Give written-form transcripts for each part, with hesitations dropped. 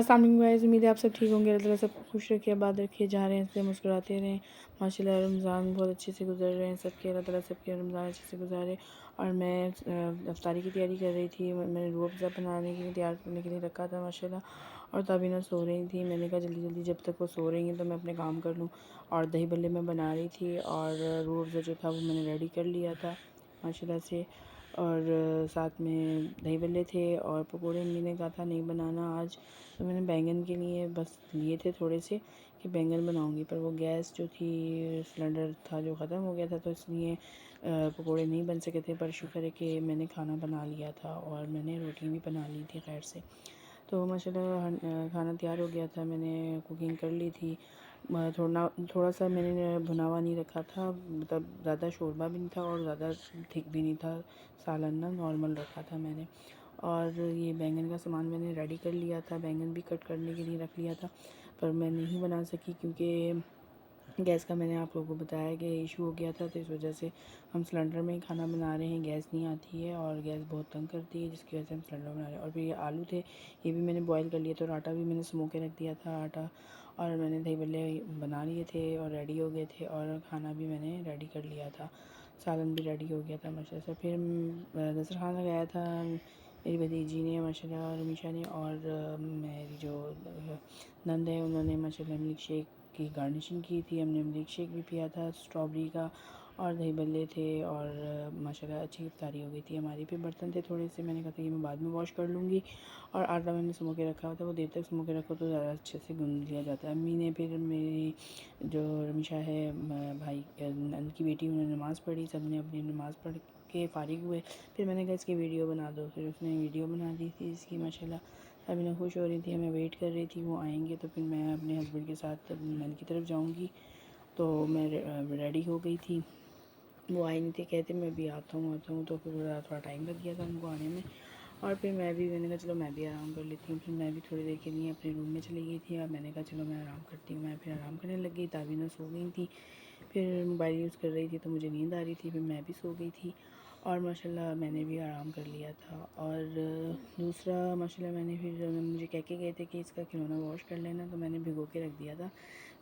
अस्सलाम वालेकुम गाइस, उम्मीद है आप सब ठीक होंगे। अल्लाह ताला सबको खुश रखे, आबाद रखे, जा रहे हैं इसलिए मुस्कुराते रहें। माशाल्लाह रमज़ान बहुत अच्छे से गुजर रहे हैं सबके, अल्लाह ताला सबके रमज़ान अच्छे से गुजारे। और मैं इफ्तारी की तैयारी कर रही थी। मैंने रूह अफ़ज़ा बनाने के लिए तैयार करने के लिए रखा था माशाल्लाह। और तभी ना सो रही थी, मैंने कहा जल्दी जल्दी जब तक वो सो रही हैं तो मैं अपने काम कर लूँ। और दही बल्ले मैं बना रही थी और रूह अफ़ज़ा जो था वो मैंने रेडी कर लिया था माशाल्लाह से। और साथ में दही बल्ले थे और पकौड़े अम्मी ने कहा था नहीं बनाना आज, तो मैंने बैंगन के लिए बस लिए थे थोड़े से कि बैंगन बनाऊंगी, पर वो गैस जो थी सिलेंडर था जो ख़त्म हो गया था, तो इसलिए पकौड़े नहीं बन सके थे। पर शुक्र है कि मैंने खाना बना लिया था और मैंने रोटी भी बना ली थी खैर से। तो माशाल्लाह खाना तैयार हो गया था, मैंने कुकिंग कर ली थी। थोड़ा सा मैंने भुना हुआ नहीं रखा था, मतलब ज़्यादा शोरबा भी नहीं था और ज़्यादा थिक भी नहीं था, सालन ना नॉर्मल रखा था मैंने। और ये बैंगन का सामान मैंने रेडी कर लिया था, बैंगन भी कट करने के लिए रख लिया था, पर मैं नहीं बना सकी क्योंकि गैस का मैंने आप लोगों को बताया कि इशू हो गया था। तो इस वजह से हम सिलेंडर में ही खाना बना रहे हैं, गैस नहीं आती है और गैस बहुत तंग करती है, जिसकी वजह से हम सिलेंडर बना रहे हैं। और फिर ये आलू थे, ये भी मैंने बॉईल कर लिए थे और आटा भी मैंने स्मो के रख दिया था आटा। और मैंने दही बल्ले बना लिए थे और रेडी हो गए थे और खाना भी मैंने रेडी कर लिया था, सालन भी रेडी हो गया था माशाल्लाह से। फिर दस्तरखान लगाया था मेरी भतीजी ने माशाल्लाह और रमीशा ने, और मेरी जो नंद है उन्होंने माशाल्लाह मिल्क शेक की गार्निशिंग की थी। हमने मिल्क शेक भी पिया था स्ट्रॉबेरी का, और दही बल्ले थे और माशाल्लाह अच्छी इफ्तारी हो गई थी हमारी। फिर बर्तन थे थोड़े से, मैंने कहा था ये मैं बाद में वॉश कर लूँगी। और आटा मैंने स्मो के रखा हुआ था, वो देर तक स्मो के रखो तो ज़्यादा अच्छे से गूँध लिया जाता है। अम्मी ने फिर मेरी जो रमीशा है भाई नंद की बेटी, उन्होंने नमाज़ पढ़ी, सब ने अपनी नमाज़ पढ़ के फ़ारिग हुए। फिर मैंने कहा इसकी वीडियो बना दो, फिर उसने वीडियो बना दी थी इसकी माशाल्लाह। अभी मैं खुश हो रही थी, मैं वेट कर रही थी वो आएंगे तो फिर मैं अपने हस्बैंड के साथ नंद की तरफ जाऊंगी। तो मैं रेडी हो गई थी, वो आए नहीं थे, कहते मैं अभी आता हूँ, तो फिर थोड़ा टाइम लग गया था उनको आने में। और फिर मैंने कहा चलो मैं भी आराम कर लेती हूँ। फिर मैं भी थोड़ी देर के लिए अपने रूम में चली गई थी और मैंने कहा चलो मैं आराम करती हूँ। मैं फिर आराम करने लग गई, ताबीना सो गई थी, फिर मोबाइल यूज़ कर रही थी तो मुझे नींद आ रही थी, फिर मैं भी सो गई थी और माशाल्लाह मैंने भी आराम कर लिया था। और दूसरा माशाल्लाह मैंने फिर मुझे कह के गए थे कि इसका खिलौना वॉश कर लेना, तो मैंने भिगो के रख दिया था।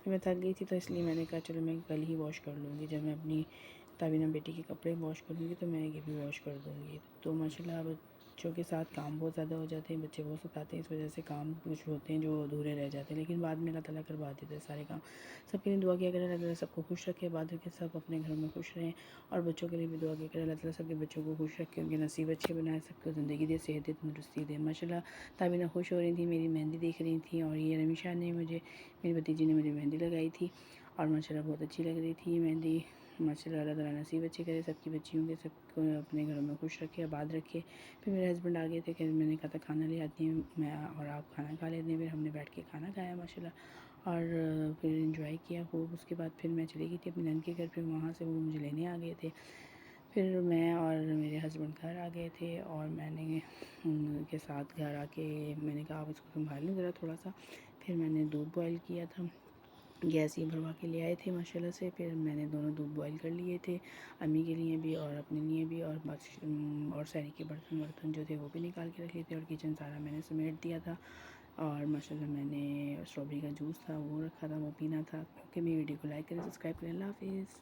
फिर मैं थक गई थी तो इसलिए मैंने कहा चलो मैं कल ही वॉश कर लूँगी, जब मैं अपनी ताबीना बेटी के कपड़े वॉश करूँगी तो मैं ये भी वॉश कर दूँगी। तो माशाल्लाह बच्चों के साथ काम बहुत ज़्यादा हो जाते हैं, बच्चे बहुत सताते हैं, इस वजह से काम कुछ होते हैं जो अधूरे रह जाते हैं, लेकिन बाद में अल्लाह ताला करवा देते हैं सारे काम। सबके लिए दुआ किया करें, अल्लाह ताला सबको खुश रखे, बाद रखे, सब अपने घरों में खुश रहें। और बच्चों के लिए भी दुआ किया करें, अल्लाह ताला सबके बच्चों को खुश रखे, उनके नसीब अच्छे बनाए, सबको ज़िंदगी दे, सेहत दे, तंदुरुस्ती दे माशाल्लाह। ताबीना खुश हो रही थी, मेरी मेहंदी देख रही थी, और ये रमीशा ने मेरी भतीजी ने मुझे मेहंदी लगाई थी और माशाल्लाह बहुत अच्छी लग रही थी मेहंदी माशाल्लाह। अल्लाह ताला नसीब अच्छे करे सबकी बच्चियों के, सबको अपने घरों में खुश रखे, आबाद रखे। फिर मेरे हस्बैंड आ गए थे कि मैंने कहा था खाना ले आती हूँ मैं और आप खाना खा लेते हैं। फिर हमने बैठ के खाना खाया माशाल्लाह और फिर एंजॉय किया खूब। उसके बाद फिर मैं चली गई थी अपनी नंद के घर, फिर वहाँ से वो मुझे लेने आ गए थे। फिर मैं और मेरे हस्बैंड घर आ गए थे और मैंने उनके साथ घर आके मैंने कहा आप इसको संभाल लें ज़रा थोड़ा सा। फिर मैंने दूध बॉयल किया था, गैस ये भरवा के ले आए थे माशाल्लाह से। फिर मैंने दोनों दूध बॉयल कर लिए थे, अम्मी के लिए भी और अपने लिए भी, और बस और सारी के बर्तन वर्तन जो थे वो भी निकाल के रख लिए थे और किचन सारा मैंने समेट दिया था। और माशाल्लाह मैंने स्ट्रॉबेरी का जूस था वो रखा था, वो पीना था। ओके, मेरी वीडियो को लाइक करें, सब्सक्राइब करें, अल्लाह हाफिज़।